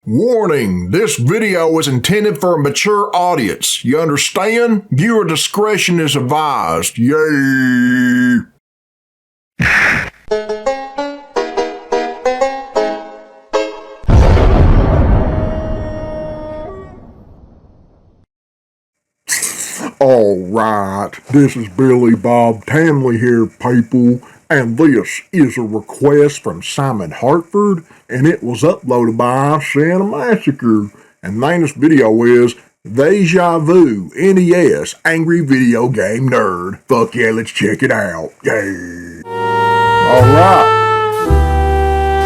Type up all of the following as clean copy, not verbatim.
Warning, this video is intended for a mature audience. You understand? Viewer discretion is advised. Yay! Alright, this is Billy Bob Tamley here, people, and this is a request from Simon Hartford, and it was uploaded by Santa Massacre. And the name of this video is Deja Vu, NES, Angry Video Game Nerd. Fuck yeah, let's check it out. Yay! Alright.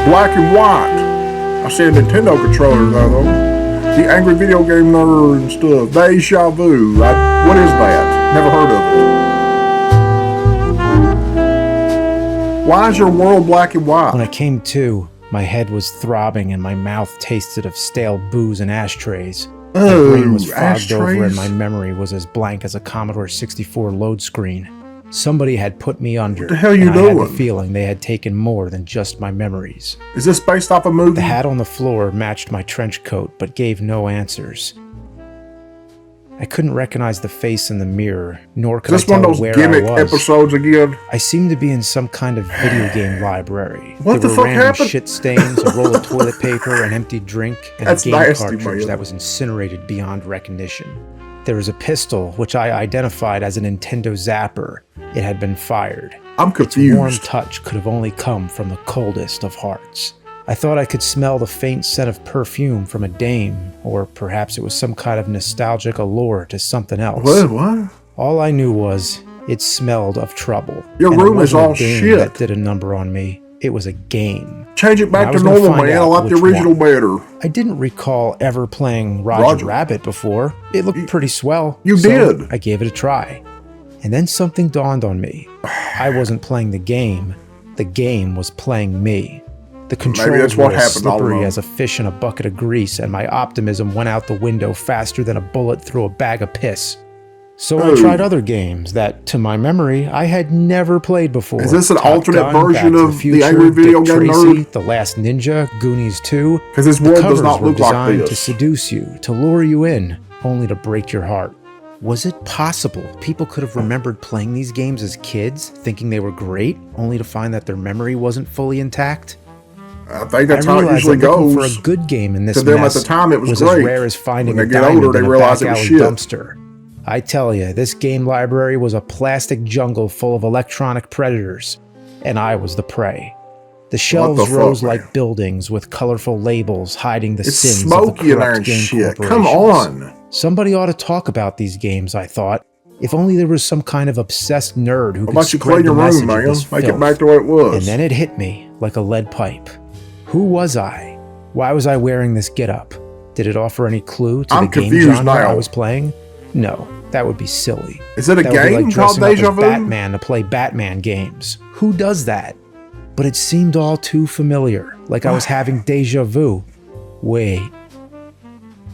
Black and white. I said Nintendo controller though. The Angry Video Game Nerd and stuff. Deja Vu. What is that? Never heard of it. Why is your world black and white? When I came to, my head was throbbing and my mouth tasted of stale booze and ashtrays. My brain was fogged over and my memory was as blank as a Commodore 64 load screen. Somebody had put me under. What the hell are you doing? I had the feeling they had taken more than just my memories. Is this based off a movie? The hat on the floor matched my trench coat, but gave no answers. I couldn't recognize the face in the mirror, nor could I tell where I was. Is this one of those gimmick episodes again? I seemed to be in some kind of video game library. What the fuck happened? Shit stains, a roll of toilet paper, an empty drink, and a game cartridge that was incinerated beyond recognition. There was a pistol, which I identified as a Nintendo Zapper. It had been fired. I'm confused. Its warm touch could have only come from the coldest of hearts. I thought I could smell the faint scent of perfume from a dame, or perhaps it was some kind of nostalgic allure to something else. What? All I knew was it smelled of trouble. Your room is all shit. That did a number on me. It was a game. Change it back to normal, man. I like the original better. I didn't recall ever playing Roger Rabbit before. It looked pretty swell. You did. I gave it a try. And then something dawned on me. I wasn't playing the game. The game was playing me. The controls were as slippery as a fish in a bucket of grease, and my optimism went out the window faster than a bullet through a bag of piss. So I tried other games that, to my memory, I had never played before. Is this an alternate version of the Angry Video Game Nerd? The Last Ninja, Goonies 2. Because this world does not look like this. Designed to seduce you, to lure you in, only to break your heart. Was it possible people could have remembered playing these games as kids, thinking they were great, only to find that their memory wasn't fully intact? I think that's how it usually goes. For a good game in this to them at the time, it was great. As rare as finding when a they get older, they realize it was shit. Dumpster. I tell you, this game library was a plastic jungle full of electronic predators, and I was the prey. The shelves rose like buildings with colorful labels hiding the sins of the corrupt game corporations. Come on! Somebody ought to talk about these games, I thought. If only there was some kind of obsessed nerd who could spread the message of this filth. Make it back to what it was. And then it hit me like a lead pipe. Who was I? Why was I wearing this getup? Did it offer any clue to the game genre I was playing? No, that would be silly. Is it a game called Deja Vu? Batman to play Batman games. Who does that? But it seemed all too familiar, like I was having deja vu. Wait.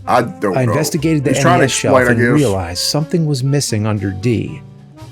I don't know. I investigated the NES shelf and realized something was missing under D.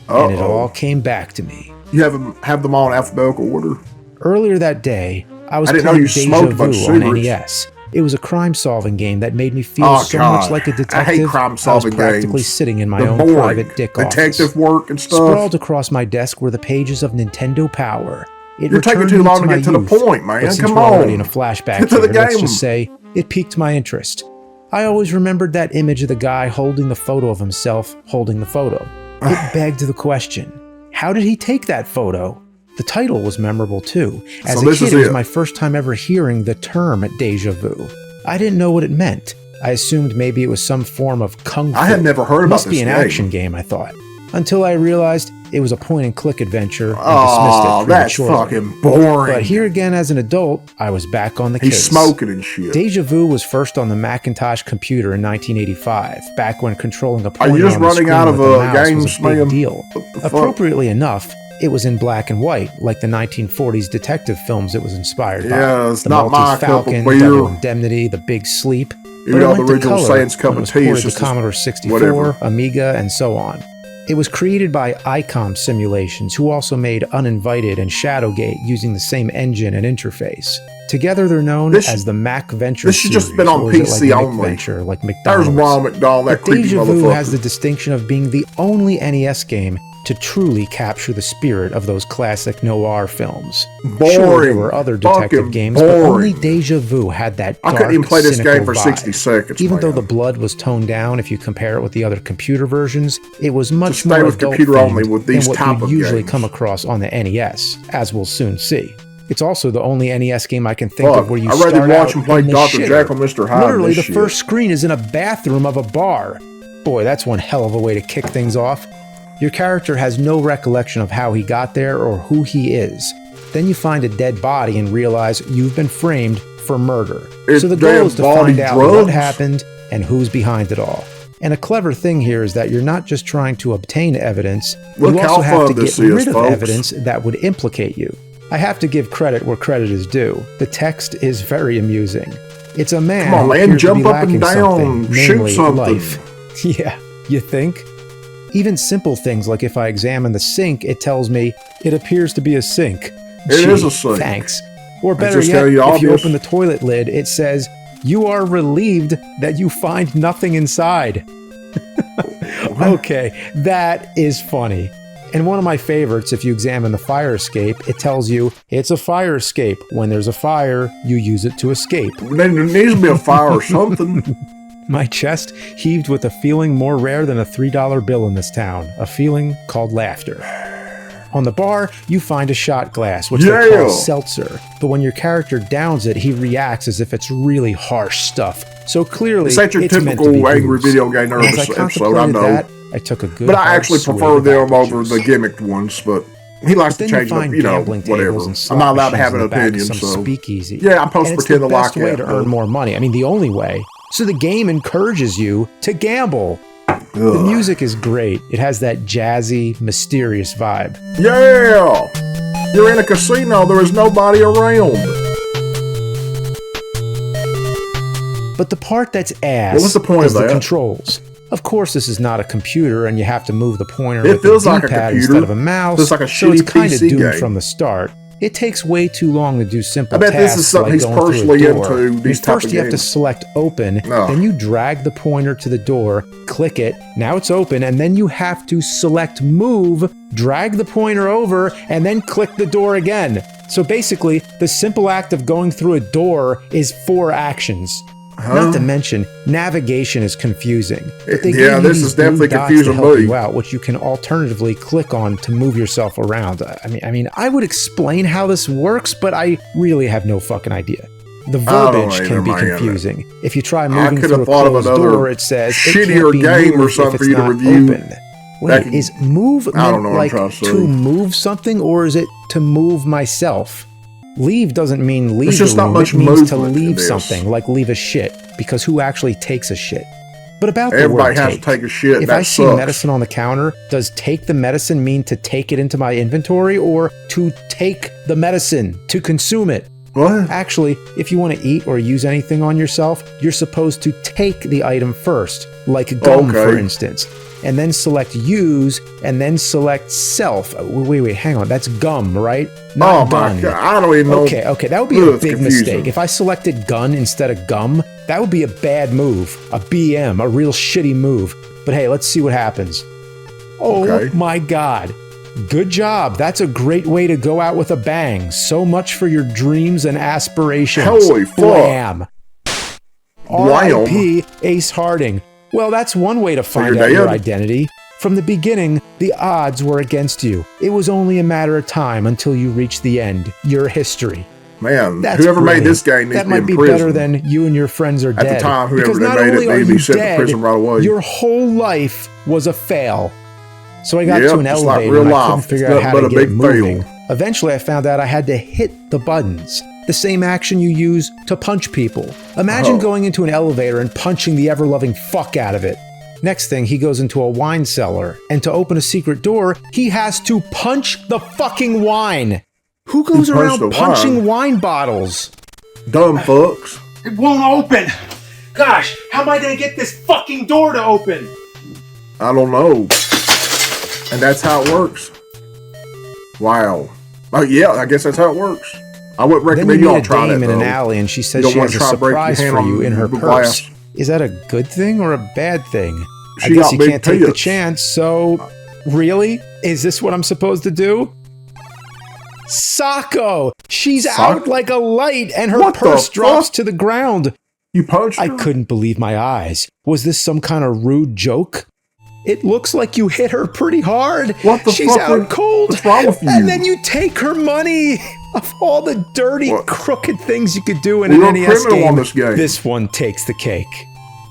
And it all came back to me. You have them all in alphabetical order? Earlier that day, I was playing Deja Vu on NES. It was a crime-solving game that made me feel so much like a detective. I hate crime-solving games. I was practically sitting in my own private dick office. Detective work and stuff. Sprawled across my desk were the pages of Nintendo Power. You're taking too long to get to the point, man. Come on. Already in a flashback here, let's just say it piqued my interest. I always remembered that image of the guy holding the photo of himself holding the photo. It begged the question, how did he take that photo? The title was memorable too. As a kid, it was my first time ever hearing the term deja vu. I didn't know what it meant. I assumed maybe it was some form of kung fu. I had never heard about this game. Must be an action game, I thought. Until I realized it was a point-and-click adventure and dismissed it prematurely. That's fucking boring. But here again, as an adult, I was back on the case. He's smoking and shit. Deja Vu was first on the Macintosh computer in 1985, back when controlling a pointer on the screen with a mouse was a big deal. Appropriately enough, it was in black and white, like the 1940s detective films it was inspired by. Yeah, it's not my cup of beer. Double Indemnity, The Big Sleep. Even though the original Sans cup of tea is just the Commodore 64, Amiga, and so on. It was created by ICOM Simulations, who also made Uninvited and Shadowgate using the same engine and interface. Together, they're known as the Mac Venture This should series, just been on or is PC it like only. Venture, like McDonald's. There's Ronald McDonald, that But creepy Deja Vu motherfucker. has the distinction of being the only NES game to truly capture the spirit of those classic noir films. Boring. Sure, there were other detective Fucking games, but only boring. Deja Vu had that dark, I couldn't even play this cynical game for vibe. 60 seconds, Even man. though the blood was toned down, if you compare it with the other computer versions, it was much Just stay more with adult computer only themed with these than what type you of usually games. come across on the NES, as we'll soon see. It's also the only NES game I can think of where you I'd start rather watch out him play in the Dr. shitter. Jekyll and Mr. Hyde. Literally, and the this first shit. screen is in a bathroom of a bar. Boy, that's one hell of a way to kick things off. Your character has no recollection of how he got there or who he is. Then you find a dead body and realize you've been framed for murder. It's So the goal damn is to body find out drugs. what happened and who's behind it all. And a clever thing here is that you're not just trying to obtain evidence, Look you how also have to fun get this is, rid of folks. evidence that would implicate you. I have to give credit where credit is due. The text is very amusing. It's a man Come on, who man, appears to jump be up and lacking down, something, shoot namely something. life. Yeah, you think? Even simple things like if I examine the sink, it tells me it appears to be a sink. It is a sink. Thanks. Or It's better just yet, very if you obvious. open the toilet lid, it says, "You are relieved that you find nothing inside." Okay, that is funny. And one of my favorites, if you examine the fire escape, it tells you it's a fire escape. When there's a fire, you use it to escape. There needs to be a fire or something. My chest heaved with a feeling more rare than a $3 bill in this town, a feeling called laughter. On the bar, you find a shot glass, which they Yeah. call seltzer. But when your character downs it, he reacts as if it's really harsh stuff. So clearly, It's like your it's meant to typical be angry booze. video game As I nervous episode, I contemplated know. that, I took a good But I hard actually swig prefer of them apple over juice. the gimmicked ones, but he likes to Then you change them, find you know, gambling whatever. tables and I'm slot not allowed to machines have in an the back of opinion, some so. speakeasy. Yeah, I'm supposed to And it's pretend the to like best way that, to though. earn more money. I mean, the only way. So the game encourages you to gamble. The music is great. It has that jazzy, mysterious vibe. Yeah! You're in a casino, there is nobody around. But the part that's ass what's the point is of the that? controls. Of course, this is not a computer, and you have to move the pointer It with feels the like a D-pad computer. instead of a mouse. Feels like a so it's shitty kind of PC doomed game. from the start. It takes way too long to do simple I bet tasks this is something like he's going through a personally door. into, these type First, of you have to games. select open, Ugh. then you drag the pointer to the door, click it, now it's open, and then you have to select move, drag the pointer over, and then click the door again. So basically, the simple act of going through a door is 4 actions. Not to mention, navigation is confusing. But they Yeah, give you this these is definitely blue dots confusing to help me. you out, which you can alternatively click on to move yourself around. I mean, I would explain how this works, but I really have no fucking idea. The verbiage either, can be man. confusing. If you try I moving could through have a thought of closed another door, it says it shittier can't be game or moved something if for it's you to not review. open. Wait, can- is move I don't meant know what I'm like trying to say. to move something, or is it to move myself? Leave doesn't mean leave There's just the not room. much It means to movement in leave this. something, like leave a shit, because who actually takes a shit? But about the Everybody word has take. to take a shit, If that I see sucks. medicine on the counter, does take the medicine mean to take it into my inventory, or to take the medicine, to consume it? What? Actually, if you want to eat or use anything on yourself, you're supposed to take the item first, like gum, for Okay. instance, and then select use, and then select self. Wait, hang on. That's gum, right? Oh Not my gun. god, I don't even know. Okay, that would be Ugh, a it's big confusing. mistake. If I selected gun instead of gum, that would be a bad move. A BM, a real shitty move. But hey, let's see what happens. Oh Okay. my god. Good job. That's a great way to go out with a bang. So much for your dreams and aspirations. Holy fuck. Blam. Blam. R.I.P. Ace Harding. Well, that's one way to find you're out your dead? identity. From the beginning, the odds were against you. It was only a matter of time until you reached the end. Your history. Man, That's whoever brilliant. made this game needs that to be might in be prison. better than you and your friends are At the dead. time, whoever because they not made it only are needed to you be sent to dead, prison right away. your whole life was a fail. So I got Yep, to an it's like elevator real and I life. couldn't figure It's out how nothing to but a get big moving. fail. Eventually, I found out I had to hit the buttons. The same action you use to punch people. Imagine Oh. going into an elevator and punching the ever-loving fuck out of it. Next thing, he goes into a wine cellar, and to open a secret door, he has to punch the fucking wine. Who goes He punched around the punching wine bottles? Dumb fucks. It won't open! Gosh, how am I gonna get this fucking door to open? I don't know. And that's how it works. Wow. Oh yeah, I guess that's how it works. I wouldn't recommend y'all try that. Then you meet a dame in an alley, and she says she has a surprise for you in her purse. Is that a good thing or a bad thing? I guess you can't take the chance, so... Really? Is this what I'm supposed to do? Sako! She's out like a light, and her purse drops to the ground. You punched her? I couldn't believe my eyes. Was this some kind of rude joke? It looks like you hit her pretty hard. What the She's out cold. What's wrong with you? And then you take her money. Of all the dirty, crooked things you could do in an NES game, this one takes the cake.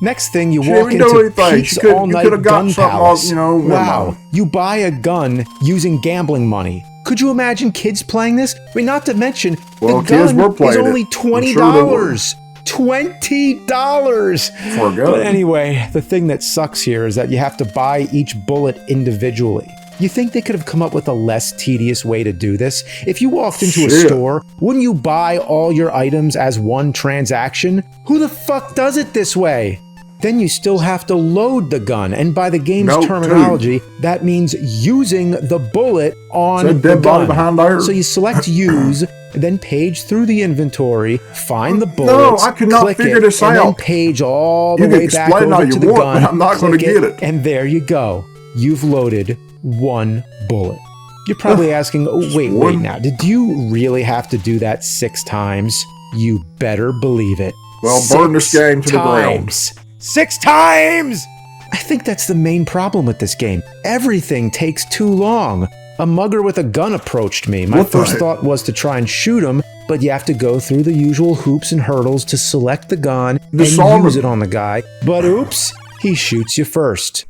Next thing, you walk into Pete's all-night gun palace. Wow, you buy a gun using gambling money. Could you imagine kids playing this? I mean, not to mention, the gun is only $20. $20 for a gun. But anyway, the thing that sucks here is that you have to buy each bullet individually. You think they could have come up with a less tedious way to do this? If you walked into a store, wouldn't you buy all your items as one transaction? Who the fuck does it this way? Then you still have to load the gun, and by the game's terminology, that means using the bullet on the gun. Behind there? So you select use, then page through the inventory, find the bullets, I could not figure this out. And then page all the way back over to the gun, but I'm not going to get it. And there you go. You've loaded one bullet. You're probably asking, oh, wait now, did you really have to do that 6 times? You better believe it. Well, burn this game to the ground. 6 times! I think that's the main problem with this game. Everything takes too long. A mugger with a gun approached me. My first thought was to try and shoot him, but you have to go through the usual hoops and hurdles to select the gun and use it on the guy. But oops, he shoots you first.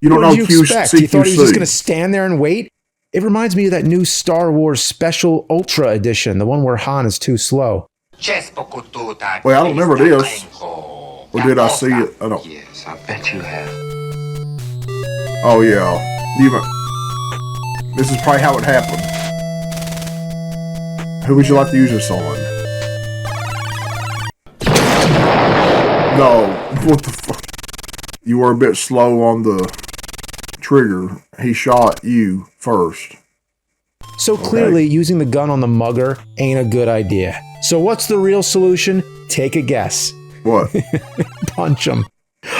You don't know what did you expect? You thought he was just going to stand there and wait? It reminds me of that new Star Wars Special Ultra Edition, the one where Han is too slow. Well, I don't remember this. Or did I see it? I don't. Yes, I bet you have. Oh, yeah. This is probably how it happened. Who would you like to use this on? No. What the fuck? You were a bit slow on the trigger. He shot you first. So clearly, using the gun on the mugger ain't a good idea. So what's the real solution? Take a guess. What? Punch him.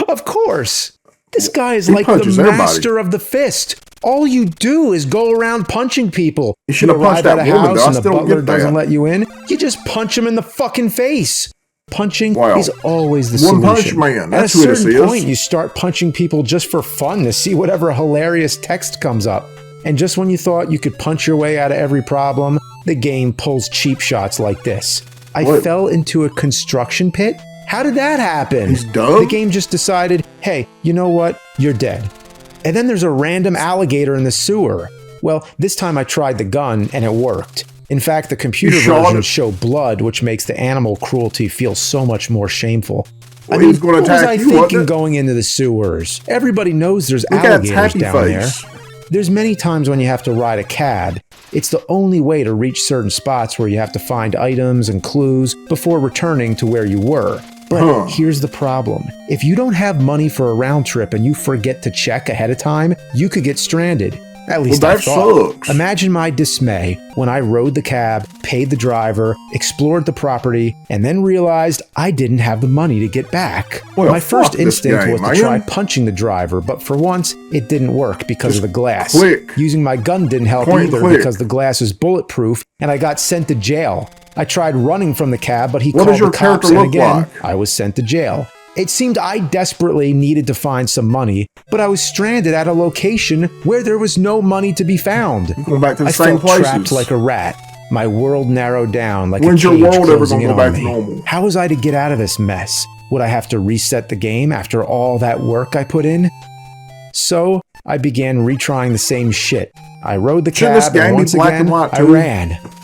Of course. This guy is like the master of the fist. All you do is go around punching people. You should have punched that woman, though. And the butler doesn't let you in. You just punch him in the fucking face. Punching is always the solution. One punch man. That's who this is. At a certain point, you start punching people just for fun to see whatever hilarious text comes up. And just when you thought you could punch your way out of every problem, the game pulls cheap shots like this. I fell into a construction pit. How did that happen? He's dumb? The game just decided, hey, you know what? You're dead. And then there's a random alligator in the sewer. Well, this time I tried the gun and it worked. In fact, the computer versions show blood, which makes the animal cruelty feel so much more shameful. Well, I mean, what was I thinking going into the sewers? Everybody knows there's alligators down there. There's many times when you have to ride a cab. It's the only way to reach certain spots where you have to find items and clues before returning to where you were. But here's the problem. If you don't have money for a round trip and you forget to check ahead of time, you could get stranded. At least I thought. Sucks. Imagine my dismay when I rode the cab, paid the driver, explored the property, and then realized I didn't have the money to get back. Well, my first instinct was to try punching the driver, but for once, it didn't work because of the glass. Using my gun didn't help either because the glass is bulletproof, and I got sent to jail. I tried running from the cab, but he called the cops, and again, I was sent to jail. It seemed I desperately needed to find some money, but I was stranded at a location where there was no money to be found. You're going back to the I same felt places. trapped like a rat. My world narrowed down like When's a cage your world ever closing gonna in go on back to me. normal? How was I to get out of this mess? Would I have to reset the game after all that work I put in? So I began retrying the same shit. I rode the cab, and once again,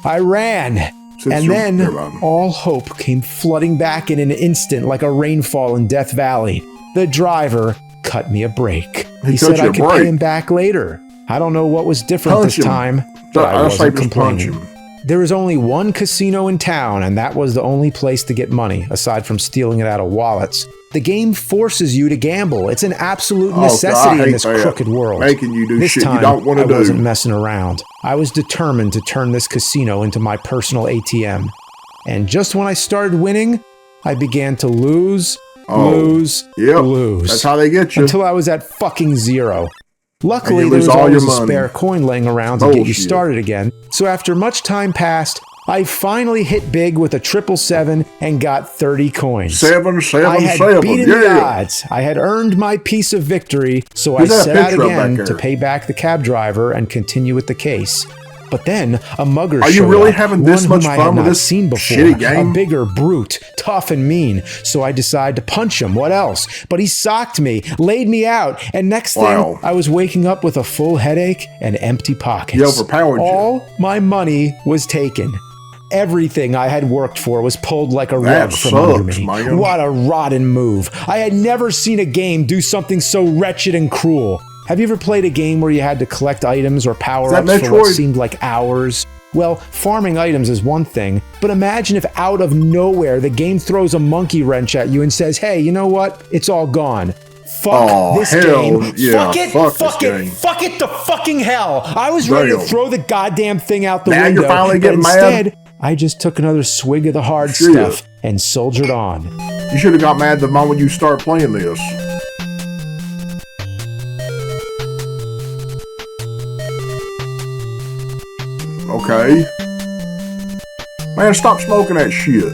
I ran. And then, all hope came flooding back in an instant like a rainfall in Death Valley. The driver cut me a break. He said I could pay him back later. I don't know what was different this time, but I wasn't complaining. There is only one casino in town, and that was the only place to get money, aside from stealing it out of wallets. The game forces you to gamble. It's an absolute necessity in this crooked world. Making you do this shit time, you don't want to do. I wasn't messing around. I was determined to turn this casino into my personal ATM. And just when I started winning, I began to lose. Lose. That's how they get you. Until I was at fucking zero. Luckily, there was always a spare coin laying around to get you started again. So after much time passed, I finally hit big with a 777 and got 30 coins. 777. I had beaten the odds. I had earned my piece of victory, so I set out again to pay back the cab driver and continue with the case. But then a mugger showed up. Are you really having this much fun with this seen before, shitty game? A bigger brute, tough and mean. So I decided to punch him. What else? But he socked me, laid me out, and next thing, I was waking up with a full headache and empty pockets. He overpowered you. All my money was taken. Everything I had worked for was pulled like a rug from under me. Man. What a rotten move. I had never seen a game do something so wretched and cruel. Have you ever played a game where you had to collect items or power-ups for what seemed like hours? Well, farming items is one thing, but imagine if out of nowhere the game throws a monkey wrench at you and says, hey, you know what? It's all gone. Fuck this game. Yeah, fuck it to fucking hell. I was ready to throw the goddamn thing out the window. Now you're finally getting mad? I just took another swig of the hard stuff and soldiered on. You should have got mad the moment you start playing this. Okay. Man, stop smoking that shit.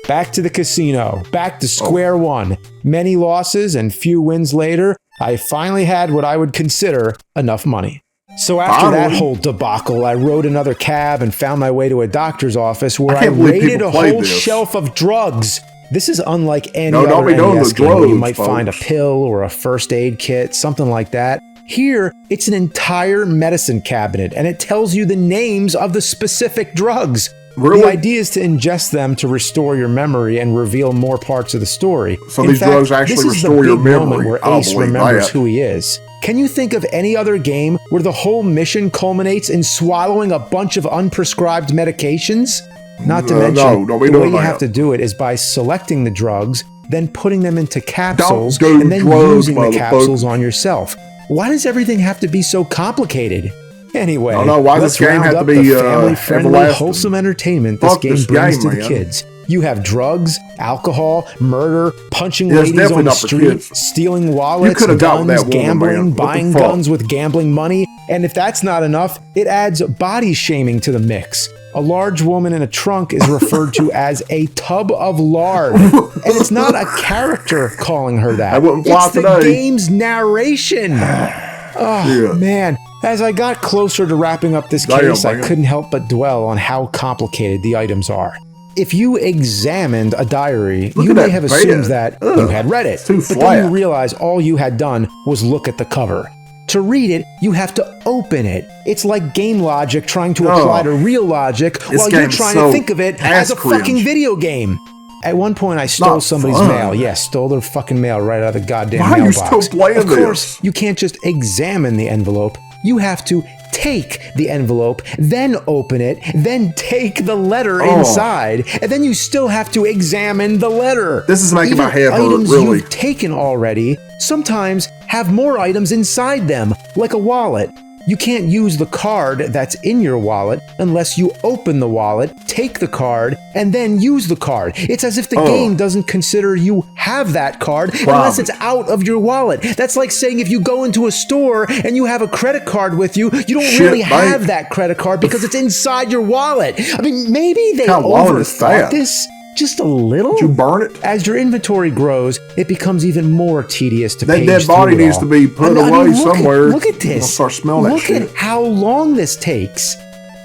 Back to the casino. Back to square one. Many losses and few wins later, I finally had what I would consider enough money. So after that whole debacle, I rode another cab and found my way to a doctor's office where I raided a whole shelf of drugs. This is unlike any other NES game where you might find a pill or a first aid kit, something like that. Here, it's an entire medicine cabinet, and it tells you the names of the specific drugs. Really? The idea is to ingest them to restore your memory and reveal more parts of the story. So these drugs actually restore your memory. Where Ace remembers who he is. Can you think of any other game where the whole mission culminates in swallowing a bunch of unprescribed medications? Not to mention, the way you have to do it is by selecting the drugs, then putting them into capsules, and then using the capsules on yourself. Why does everything have to be so complicated? Anyway, let's round up the family-friendly, wholesome entertainment this game brings to the kids. You have drugs, alcohol, murder, punching ladies on the street, stealing wallets, guns, gambling, buying guns with gambling money, and if that's not enough, it adds body shaming to the mix. A large woman in a trunk is referred to as a tub of lard. And it's not a character calling her that. It's the game's narration. Oh, man. As I got closer to wrapping up this case, I couldn't help but dwell on how complicated the items are. If you examined a diary, you may have assumed that you had read it. But then you realize all you had done was look at the cover. To read it, you have to open it. It's like game logic trying to apply to real logic while you're trying to think of it as a fucking video game. At one point, I stole somebody's mail. Yeah, stole their fucking mail right out of the goddamn mailbox. Why are you still playing this? Of course, you can't just examine the envelope. You have to take the envelope, then open it, then take the letter inside, and then you still have to examine the letter. This is making my head hurt, items really. You've taken already sometimes have more items inside them, like a wallet. You can't use the card that's in your wallet unless you open the wallet, take the card, and then use the card. It's as if the game doesn't consider you have that card unless it's out of your wallet. That's like saying if you go into a store and you have a credit card with you, you don't really have that credit card because it's inside your wallet. I mean, maybe they overthought this. Just a little? Did you burn it? As your inventory grows, it becomes even more tedious to page through it all. That dead body needs to be put away somewhere. Look at this. I'll start smelling that shit. Look at how long this takes.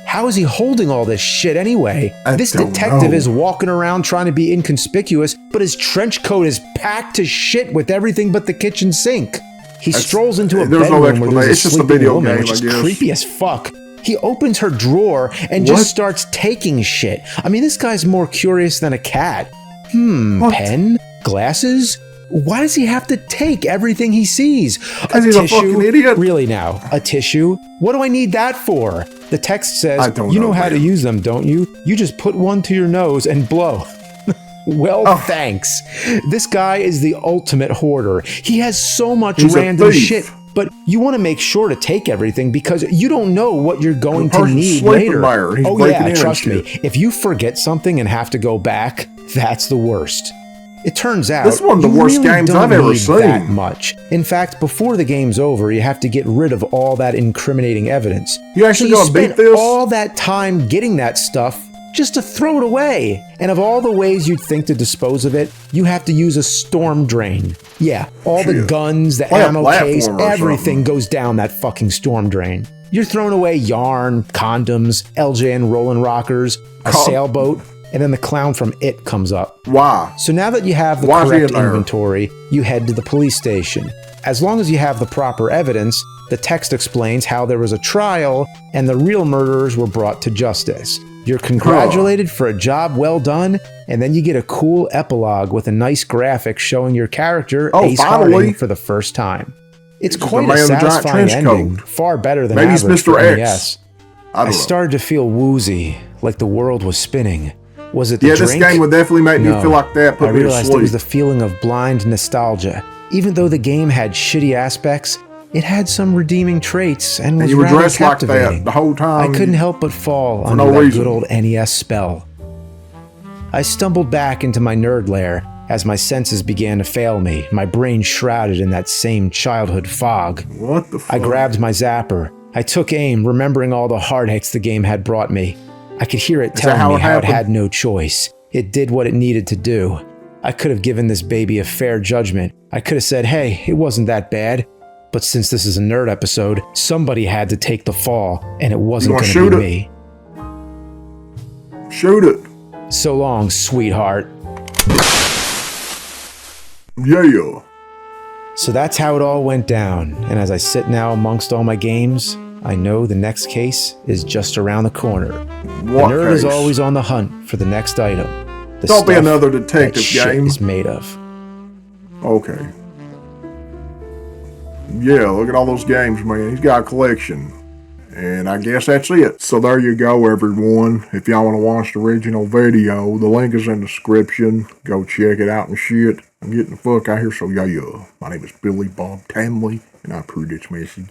How is he holding all this shit anyway? This detective is walking around trying to be inconspicuous, but his trench coat is packed to shit with everything but the kitchen sink. He strolls into a bedroom where there's a sleeping woman, which is creepy as fuck. He opens her drawer and just starts taking shit. I mean, this guy's more curious than a cat. Pen? Glasses? Why does he have to take everything he sees? Because he's a fucking idiot. Really now, a tissue? What do I need that for? The text says, you know how to use them, don't you? You just put one to your nose and blow. Well, thanks. This guy is the ultimate hoarder. He has so much random shit. But you want to make sure to take everything because you don't know what you're going to need later. Oh yeah, trust me. If you forget something and have to go back, that's the worst. It turns out this is one of the worst games I've ever seen. That much. In fact, before the game's over, you have to get rid of all that incriminating evidence. You actually gonna beat this? All that time getting that stuff just to throw it away. And of all the ways you'd think to dispose of it, you have to use a storm drain. Yeah, all the guns, the ammo case, everything goes down that fucking storm drain. You're throwing away yarn, condoms, LJN rolling rockers, a sailboat, and then the clown from It comes up. Why? So now that you have the correct inventory, you head to the police station. As long as you have the proper evidence, the text explains how there was a trial and the real murderers were brought to justice. You're congratulated for a job well done, and then you get a cool epilogue with a nice graphic showing your character Ace Harding for the first time. It's quite a satisfying ending, far better than average for NES. I started to feel woozy, like the world was spinning. Was it the drink? This game would definitely make me feel like that. I realized it was the feeling of blind nostalgia. Even though the game had shitty aspects, it had some redeeming traits and was rather captivating. Like that the whole time. I couldn't help but fall under that good old NES spell. I stumbled back into my nerd lair as my senses began to fail me, my brain shrouded in that same childhood fog. What the fuck? I grabbed my zapper. I took aim, remembering all the heartaches the game had brought me. I could hear it telling me how it had no choice. It did what it needed to do. I could have given this baby a fair judgment. I could have said, hey, it wasn't that bad. But since this is a nerd episode, somebody had to take the fall, and it wasn't going to be me. Shoot it. So long, sweetheart. Yeah. So that's how it all went down, and as I sit now amongst all my games, I know the next case is just around the corner. The nerd is always on the hunt for the next item. Don't be another detective game. Is made of. Okay. Yeah, look at all those games, man. He's got a collection. And I guess that's it. So there you go, everyone. If y'all want to watch the original video, the link is in the description. Go check it out and shit. I'm getting the fuck out here, so yeah. My name is Billy Bob Tamley, and I approve this message.